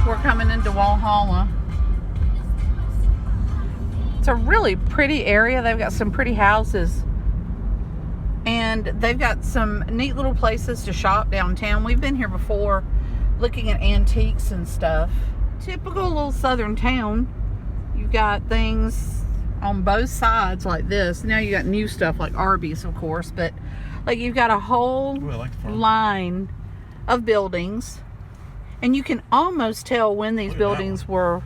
We're coming into Walhalla. It's a really pretty area. They've got some pretty houses. And they've got some neat little places to shop downtown. We've been here before looking at antiques and stuff. Typical little southern town. You've got things on both sides like this. Now you got new stuff like Arby's, of course, but like you've got a whole line of buildings, and you can almost tell when these buildings were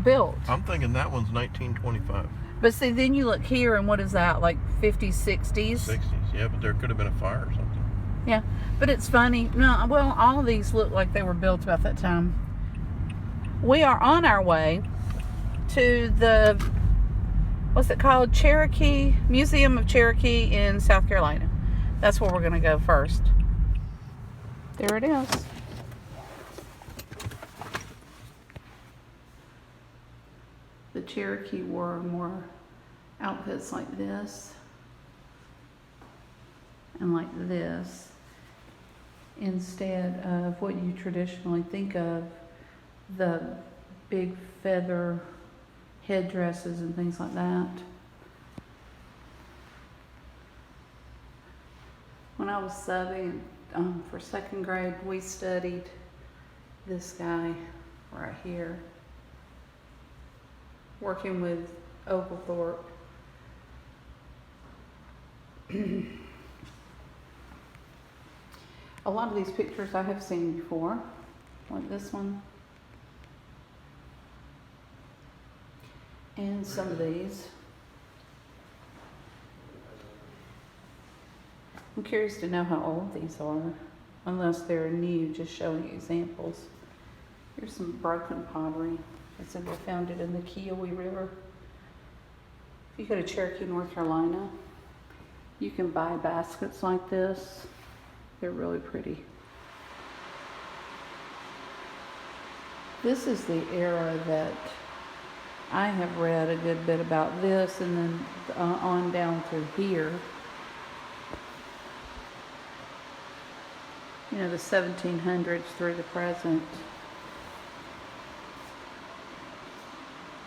built. I'm thinking that one's 1925. But see, then you look here, and what is that, like 50s, 60s? 60s, yeah, but there could have been a fire or something. Yeah, but it's funny. No, well, all of these look like they were built about that time. We are on our way to the, what's it called? Cherokee, Museum of Cherokee in South Carolina. That's where we're going to go first. There it is. The Cherokee wore more outfits like this and like this instead of what you traditionally think of, the big feather headdresses and things like that. When I was subbing for second grade, we studied this guy right here, working with Oglethorpe. A lot of these pictures I have seen before, like this one, and some of these. I'm curious to know how old these are, unless they're new, just showing examples. Here's some broken pottery. It said they found it in the Kiowa River. If you go to Cherokee, North Carolina, you can buy baskets like this. They're really pretty. This is the era that I have read a good bit about this, and then on down through here. You know, the 1700s through the present.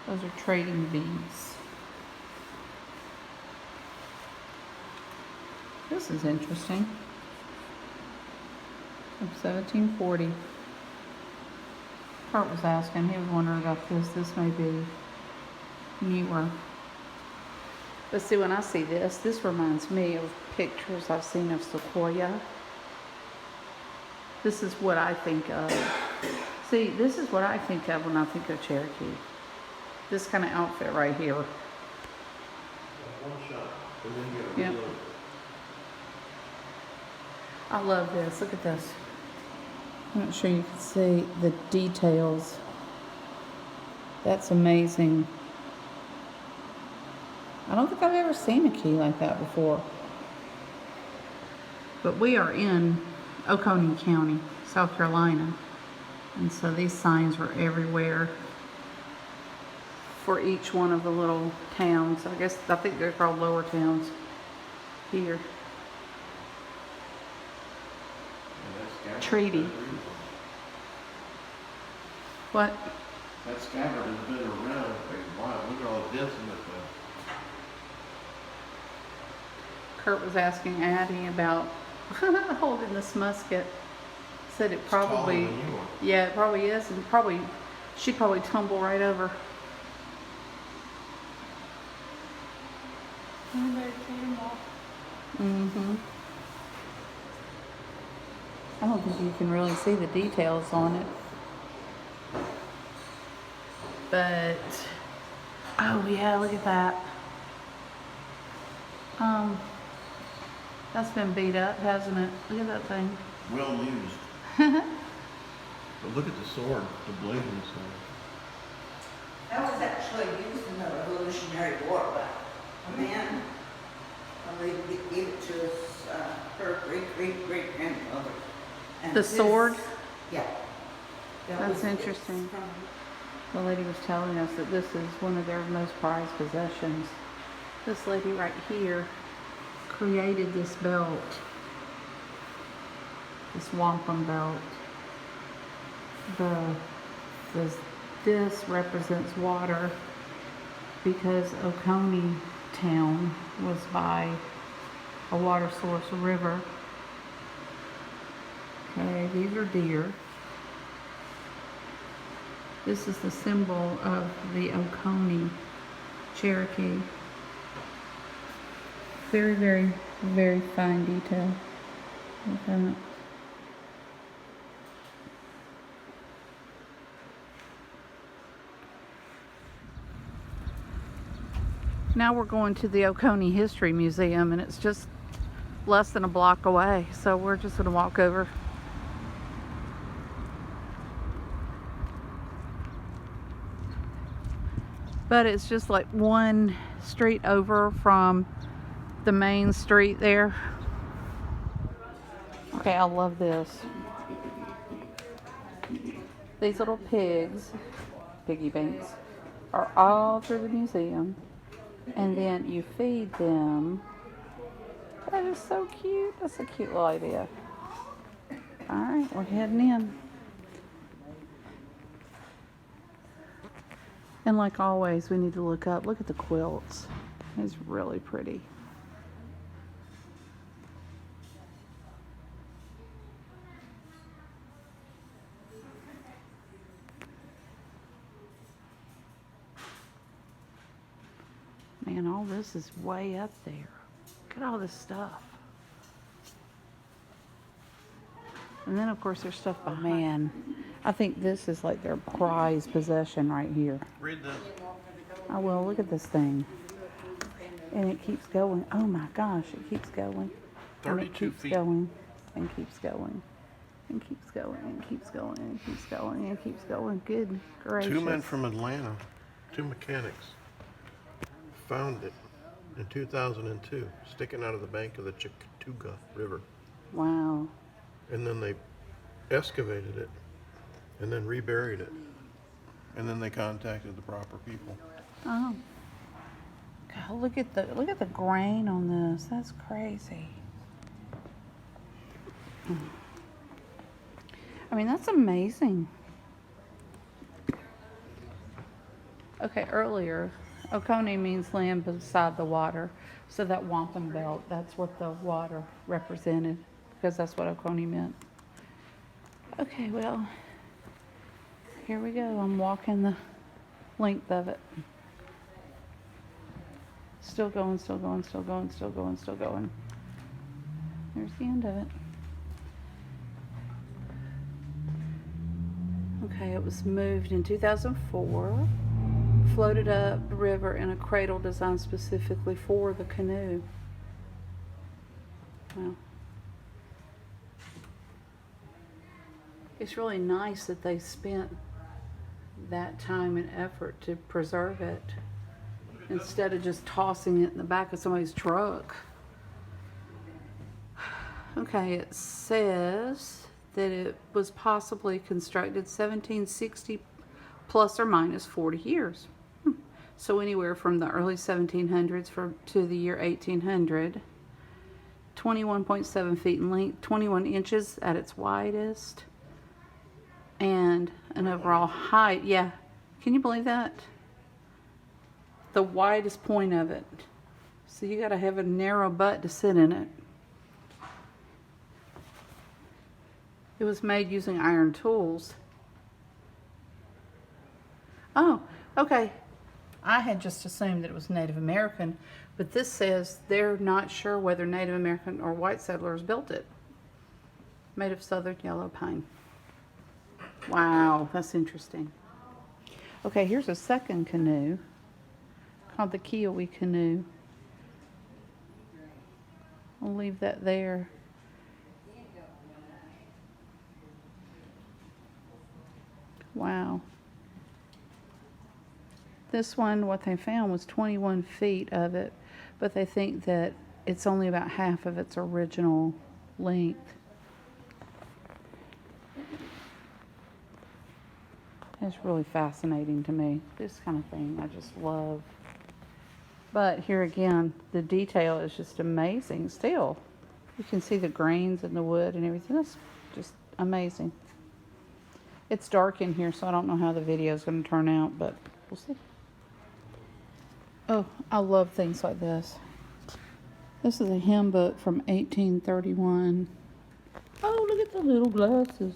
Those are trading beads. This is interesting. From 1740. Kurt was asking, he was wondering about this. This may be newer. But see, when I see this reminds me of pictures I've seen of Sequoia. This is what I think of. See, this is what I think of when I think of Cherokee. This kind of outfit right here. One shot, and then you Yep. reload. I love this. Look at this. I'm not sure you can see the details. That's amazing. I don't think I've ever seen a key like that before. But we are in Oconee County, South Carolina. And so these signs were everywhere for each one of the little towns. I think they're called lower towns here. Treaty. What? That scabbard has been around for a while. Look at all the dents in it. Kurt was asking Addie about holding this musket. Said it probably, yeah, it probably is, and she'd probably tumble right over. Mm-hmm. I don't think you can really see the details on it. But, oh yeah, look at that. That's been beat up, hasn't it? Look at that thing. Well used. But look at the sword, the blazing sword. That was actually used in the Revolutionary War, but a man, they gave it to us, her great-great-great-grandmother. The sword? Yeah. That's interesting. The lady was telling us that this is one of their most prized possessions. This lady right here created this belt, this wampum belt. the this represents water because Oconee town was by a water source, a river. Okay, these are deer. This is the symbol of the Oconee Cherokee. Very, very, very fine detail. Look at that. Now we're going to the Oconee History Museum, and it's just less than a block away, so we're just going to walk over. But it's just like one street over from the main street there. Okay, I love this. These little pigs, piggy banks, are all through the museum. And then you feed them. That is so cute. That's a cute little idea. Alright, we're heading in. And like always, we need to look up. Look at the quilts. It's really pretty. Man, all this is way up there. Look at all this stuff. And then, of course, there's stuff behind. Man, I think this is like their prized possession right here. Read this. I will. Look at this thing. And it keeps going. Oh my gosh, it keeps going. And it 32 keeps feet. going. And keeps going. And keeps going. And keeps going. And keeps going. And keeps going. Good gracious. 2 men from Atlanta, 2 mechanics, found it in 2002, sticking out of the bank of the Chattooga River. Wow. And then they excavated it and then reburied it. And then they contacted the proper people. Oh. God, look at the grain on this. That's crazy. I mean, that's amazing. Okay, earlier, Oconee means land beside the water. So that wampum belt, that's what the water represented, because that's what Oconee meant. Okay, well, here we go. I'm walking the length of it. Still going, still going, still going, still going, still going. There's the end of it. Okay, it was moved in 2004. Floated up the river in a cradle designed specifically for the canoe. Wow. It's really nice that they spent that time and effort to preserve it instead of just tossing it in the back of somebody's truck. Okay, it says that it was possibly constructed 1760 plus or minus 40 years. So anywhere from the early 1700s to the year 1800. 21.7 feet in length, 21 inches at its widest, and an overall height. Yeah, can you believe that? The widest point of it. So you gotta have a narrow butt to sit in it. It was made using iron tools. Oh, okay. I had just assumed that it was Native American, but this says they're not sure whether Native American or white settlers built it. Made of southern yellow pine. Wow, that's interesting. Okay, here's a second canoe called the Kiowa canoe. I'll leave that there. Wow. This one, what they found was 21 feet of it, but they think that it's only about half of its original length. It's really fascinating to me. This kind of thing I just love. But here again, the detail is just amazing still. You can see the grains in the wood and everything. That's just amazing. It's dark in here, so I don't know how the video is going to turn out, but we'll see. Oh, I love things like this. This is a hymn book from 1831. Oh, look at the little glasses.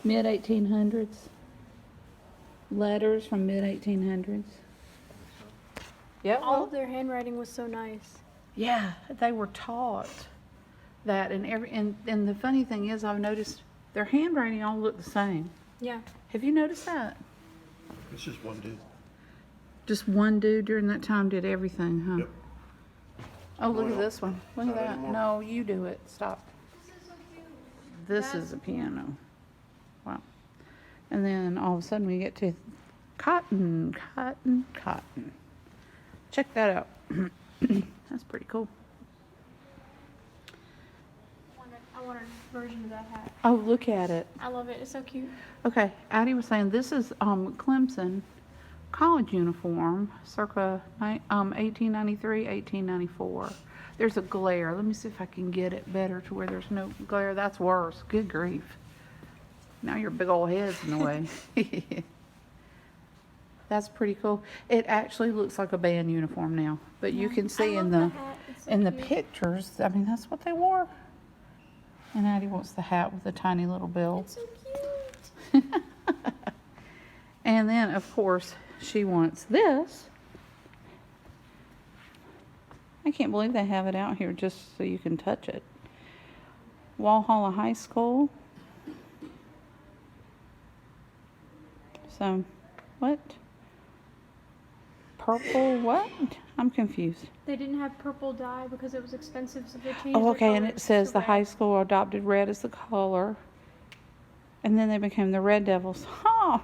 Mid-1800s. Letters from mid-1800s. Yep. All of their handwriting was so nice. Yeah, they were taught that, and the funny thing is, I've noticed their handwriting all look the same. Yeah. Have you noticed that? It's just one dude. Just one dude during that time did everything, huh? Yep. Oh, look No, at no. this one. Look at Not that. anymore. No, you do it. Stop. This is so cute. This is a piano. Wow. And then all of a sudden we get to cotton, cotton, cotton. Check that out. That's pretty cool. I want a version of that hat. Oh, look at it. I love it. It's so cute. Okay, Addie was saying this is Clemson college uniform, circa 1893, 1894. There's a glare. Let me see if I can get it better to where there's no glare. That's worse. Good grief. Now your big old head's in the way. That's pretty cool. It actually looks like a band uniform now, but you can see I in love the hat. It's so in the cute. pictures. I mean, that's what they wore. And Addie wants the hat with the tiny little bill. It's so cute. And then, of course, she wants this. I can't believe they have it out here just so you can touch it. Walhalla High School. So, what? Purple what? I'm confused. They didn't have purple dye because it was expensive, so they changed Oh, their okay, and colors it says to the red. high school adopted red as the color. And then they became the Red Devils. Huh!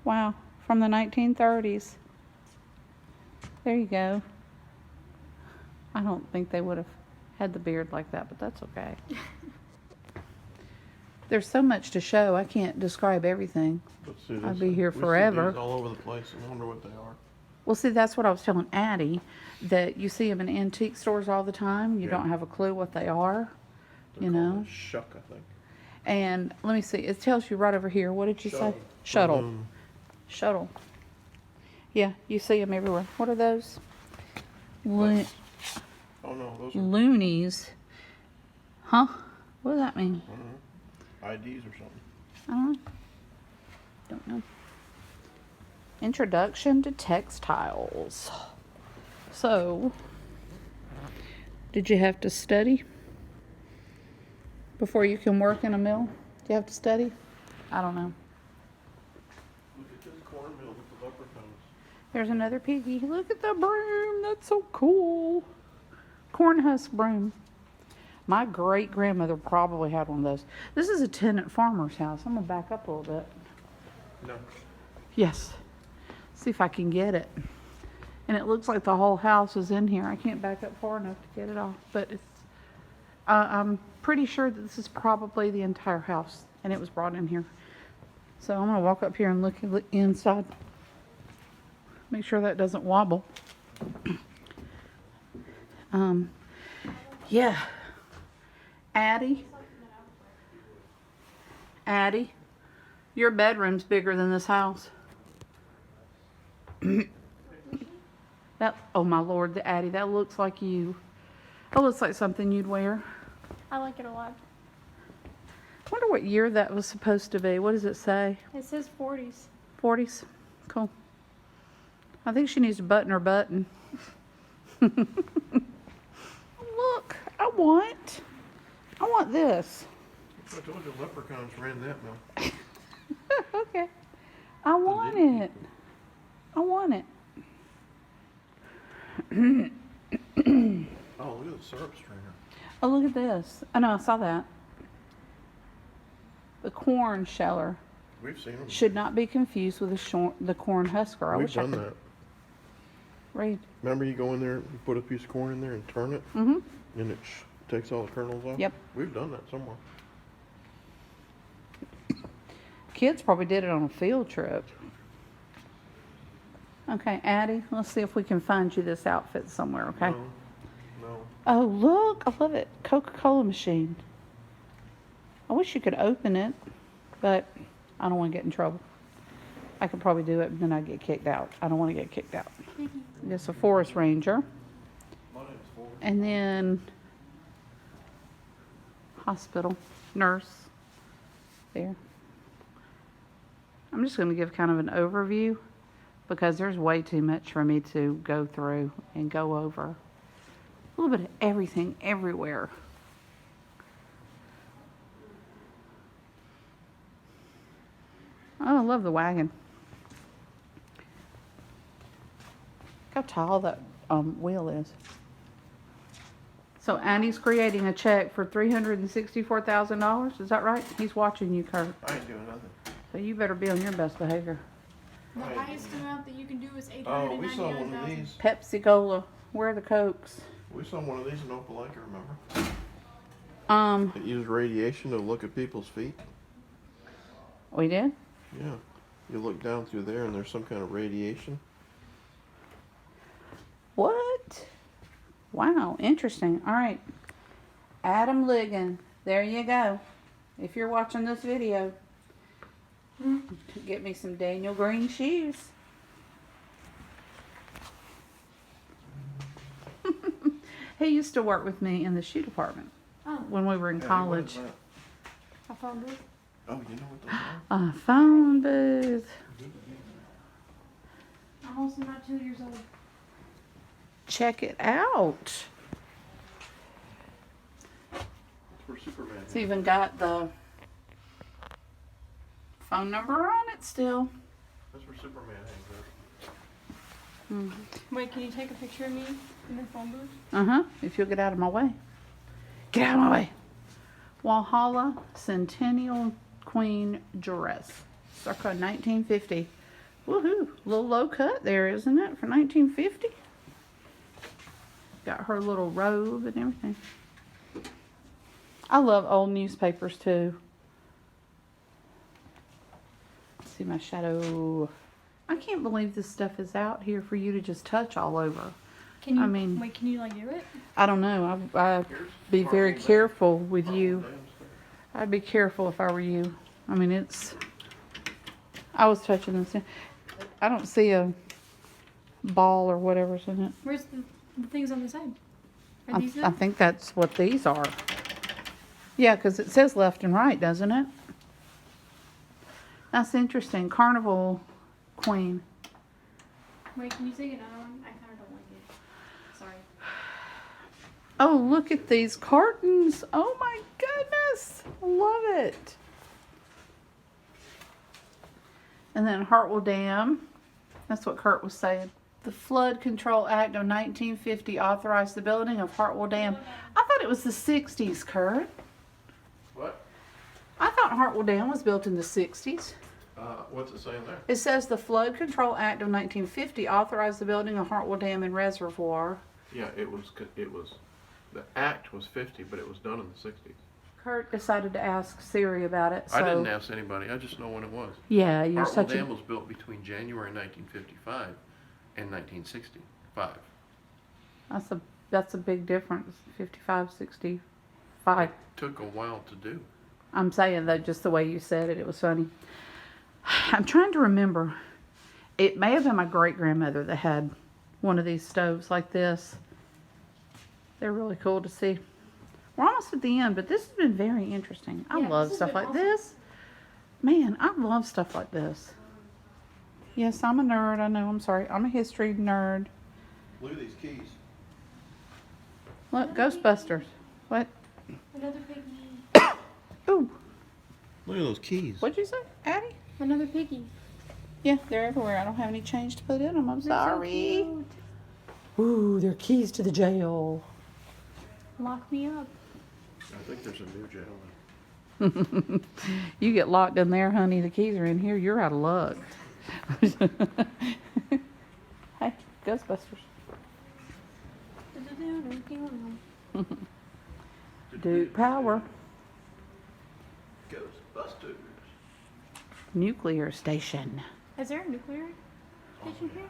Wow, from the 1930s. There you go. I don't think they would have had the beard like that, but that's okay. There's so much to show, I can't describe everything. But see, I'll this- be here we see forever. these all over the place and wonder what they are. Well, see, that's what I was telling Addie, that you see them in antique stores all the time. You Yeah. don't have a clue what they are, They're you called know. a shuck, I think. And let me see, it tells you right over here. What did you say? Shuttle. Shuttle. Um, Shuttle. Yeah, you see them everywhere. What are those? That's- Oh no, those are Loonies. Huh? What does that mean? IDs or something. I don't know. Don't know. Introduction to textiles. So, did you have to study before you can work in a mill? Do you have to study? I don't know. Look at this cornmeal with the leprechauns. There's another piggy. Look at the broom. That's so cool. Corn husk broom. My great grandmother probably had one of those. This is a tenant farmer's house. I'm gonna back up a little bit. No. Yes. See if I can get it. And it looks like the whole house is in here. I can't back up far enough to get it off, but it's. I'm pretty sure that this is probably the entire house, and it was brought in here. So I'm gonna walk up here and look inside. Make sure that doesn't wobble. Yeah. Addie, your bedroom's bigger than this house. That, oh my Lord, the Addie, that looks like you. That looks like something you'd wear. I like it a lot. I wonder what year that was supposed to be. What does it say? It says 40s. 40s? Cool. I think she needs to button her button. Look, I want this. I told you leprechauns ran that mill. Okay. I want it. I want it. Oh, look at the syrup strainer. Oh, look at this. I know, I saw that. The corn sheller We've seen them. should not be confused with the corn husker. I We've wish I done could that. read. Remember you go in there, you put a piece of corn in there and turn it, Mm-hmm. and it takes all the kernels off? Yep. We've done that somewhere. Kids probably did it on a field trip. Okay, Addie, let's see if we can find you this outfit somewhere, okay? No. Oh, look, I love it. Coca-Cola machine. I wish you could open it, but I don't want to get in trouble. I could probably do it, but then I'd get kicked out. I don't want to get kicked out. It's a forest ranger. And then hospital nurse there. I'm just going to give kind of an overview because there's way too much for me to go through and go over. A little bit of everything everywhere. Oh, I love the wagon. Look how tall that wheel is. So Andy's creating a check for $364,000. Is that right? He's watching you, Kurt. I ain't doing nothing. So you better be on your best behavior. The Right. highest amount that you can do is Oh, we saw one of 899,000. these. Pepsi Cola. Where are the Cokes? We saw one of these in Opelika, remember? It used radiation to look at people's feet. We did? Yeah. You look down through there and there's some kind of radiation. What? Wow, interesting. All right. Adam Ligon. There you go. If you're watching this video, get me some Daniel Green shoes. He used to work with me in the shoe department Oh, when we were in Hey, what college. is that? I found it. Oh, you know what those are? A phone booth. I'm also not 2 years old. Check it out. That's where Superman It's is. even got the phone number on it still. That's where Superman hangs out. Wait, can you take a picture of me in the phone booth? Uh-huh. If you'll get out of my way. Get out of my way. Walhalla Centennial Queen dress. Circa 1950. Woohoo. Little low cut there, isn't it? For 1950. Got her little robe and everything. I love old newspapers too. See my shadow. I can't believe this stuff is out here for you to just touch all over. Can you? I mean- wait, can you like do it? I don't know. I'd be very careful with you. I'd be careful if I were you. I mean, it's... I was touching this. I don't see a ball or whatever's in it. Where's the things on the side? Are these I it? think that's what these are. Yeah, because it says left and right, doesn't it? That's interesting. Carnival Queen. Wait, can you take another one? I kind of don't like it. Sorry. Oh, look at these cartons. Oh my goodness. I love it. And then Hartwell Dam. That's what Kurt was saying. The Flood Control Act of 1950 authorized the building of Hartwell Dam. I thought it was the 60s, Kurt. What? I thought Hartwell Dam was built in the 60s. What's it saying there? It says the Flood Control Act of 1950 authorized the building of Hartwell Dam and Reservoir. Yeah, it was, the act was 50, but it was done in the 60s. Kurt decided to ask Siri about it. So, I didn't ask anybody, I just know when it was. yeah, you're Hartwell such a... Dam was built between January 1955 and 1965. That's a big difference. 55, 65. Took a while to do. I'm saying that just the way you said it, it was funny. I'm trying to remember. It may have been my great grandmother that had one of these stoves like this. They're really cool to see. We're almost at the end, but this has been very interesting. I Yeah, love this has stuff been like awesome. this. Man, I love stuff like this. Yes, I'm a nerd. I know. I'm sorry. I'm a history nerd. Look at these keys. Look, Ghostbusters. What? Another piggy. Ooh, Look at those keys. what'd you say, Addie? Another piggy. Yeah, they're everywhere. I don't have any change to put in them. I'm They're so sorry. cute. Ooh, they're keys to the jail. Lock me up. I think there's a new jail. You get locked in there, honey. The keys are in here. You're out of luck. Hey, Ghostbusters. Duke Power. Ghostbusters. Nuclear station. Is there a nuclear station here?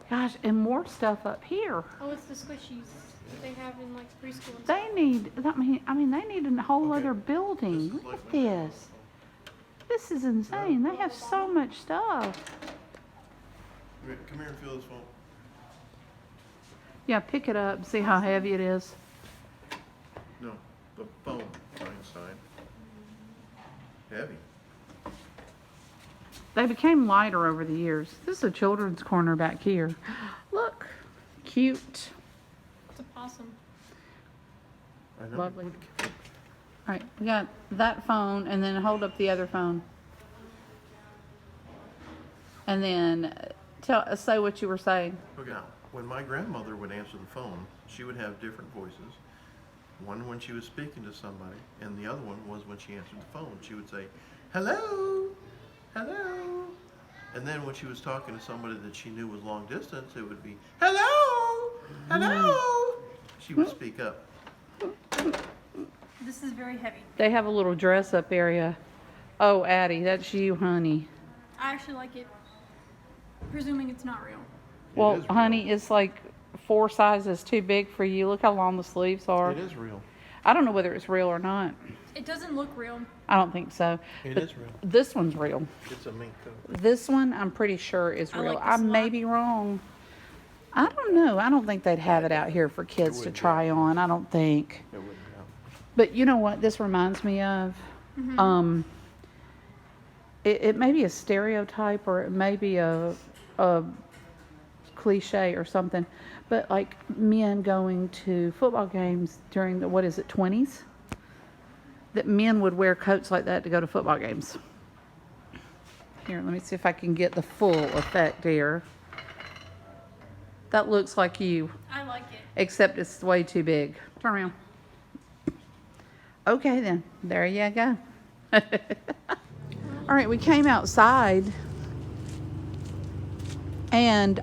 Gosh, and more stuff up here. Oh, it's the squishies. that they have in like preschool and They stuff. need, I mean, they need a whole Okay. other building. This is Look like at my this. This is insane. They have so much stuff. Come here and feel this phone. Yeah, pick it up, see how heavy it is. No, the phone, Einstein. Heavy. They became lighter over the years. This is a children's corner back here. Look, cute. It's a possum. I know. Lovely. All right, we got that phone, and then hold up the other phone. And then say what you were saying. Okay. Now, when my grandmother would answer the phone, she would have different voices. One when she was speaking to somebody, and the other one was when she answered the phone. She would say, "Hello, hello," and then when she was talking to somebody that she knew was long distance, it would be, "Hello, hello." She would speak up. This is very heavy. They have a little dress-up area. Oh, Addie, that's you, honey. I actually like it. Presuming it's not real. Well, It is real. honey, it's like 4 sizes too big for you. Look how long the sleeves are. It is real. I don't know whether it's real or not. It doesn't look real. I don't think so. It But is real. this one's real. It's a mink coat. This one, I'm pretty sure is I real. like I this a may lot. be wrong. I don't know. I don't think they'd have it out here for kids to wouldn't, try on. I don't think. It wouldn't count. But you know what this reminds me of? It may be a stereotype or it may be a cliche or something, but like men going to football games during the, what is it, 20s? That men would wear coats like that to go to football games. Here, let me see if I can get the full effect here. That looks like you, I like it. except it's way too big. Turn around. Okay then, there you go. All right, we came outside and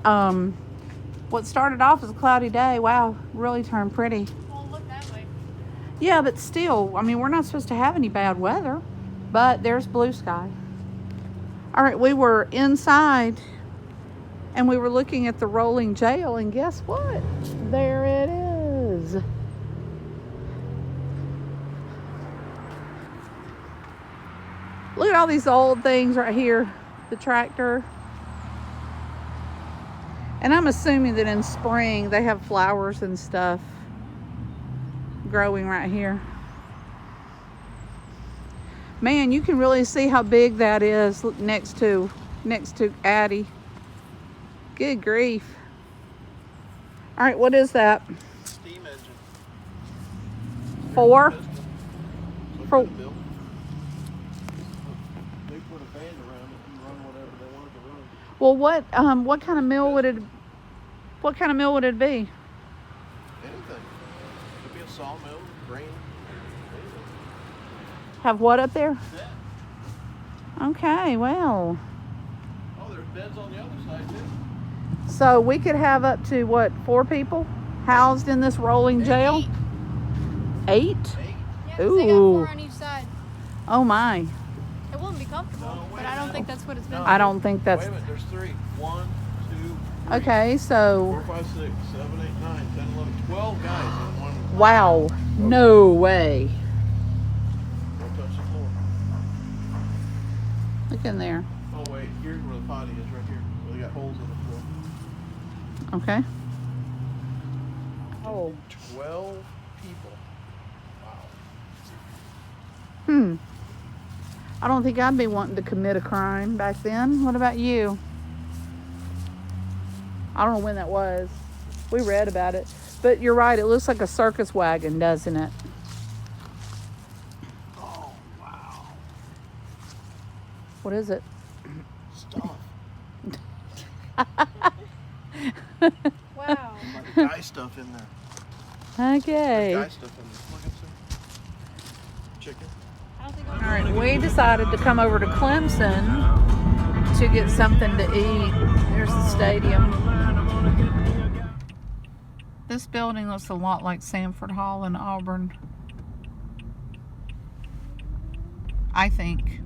what started off as a cloudy day, wow, really turned pretty. Well, look that way. Yeah, but still, I mean, we're not supposed to have any bad weather, but there's blue sky. All right, we were inside and we were looking at the rolling jail, and guess what? There it is. Look at all these old things right here. The tractor. And I'm assuming that in spring they have flowers and stuff growing right here. Man, you can really see how big that is. Look, next to Addie. Good grief. All right, what is that? Steam engine. 4? Pistol. Look For- at the bill. They put a band around it and run whatever they wanted to run. Well, what kind of mill would it be? Anything. Could be a sawmill, grain, anything. Have what up there? Yeah. Okay, well. Oh, there's beds on the other side too. So we could have up to what, 4 people housed in this rolling jail? 8? 8. Yeah, 'cause they got Ooh. 4 on each side. Oh my. It wouldn't be comfortable, No, wait but a I don't minute. think that's what it's meant I for. don't think that's Wait a minute, there's 3. 1, 2, 3. okay. So 4, 5, 6, 7, 8, 9, 10, 11, 12 guys in one. wow, no way. Don't touch the floor. Look in there. Oh wait, here's where the potty is, right here. Well, they got holes in the floor. Okay. Oh. 12 people. Wow. I don't think I'd be wanting to commit a crime back then. What about you? I don't know when that was. We read about it. But you're right, it looks like a circus wagon, doesn't it? Oh, wow. What is it? Stuff. Wow. Like guy stuff in there. Okay. Guy stuff in there. Look at some chicken. I don't think All right, we decided to come over to Clemson to get something to eat. There's the stadium. This building looks a lot like Sanford Hall in Auburn, I think.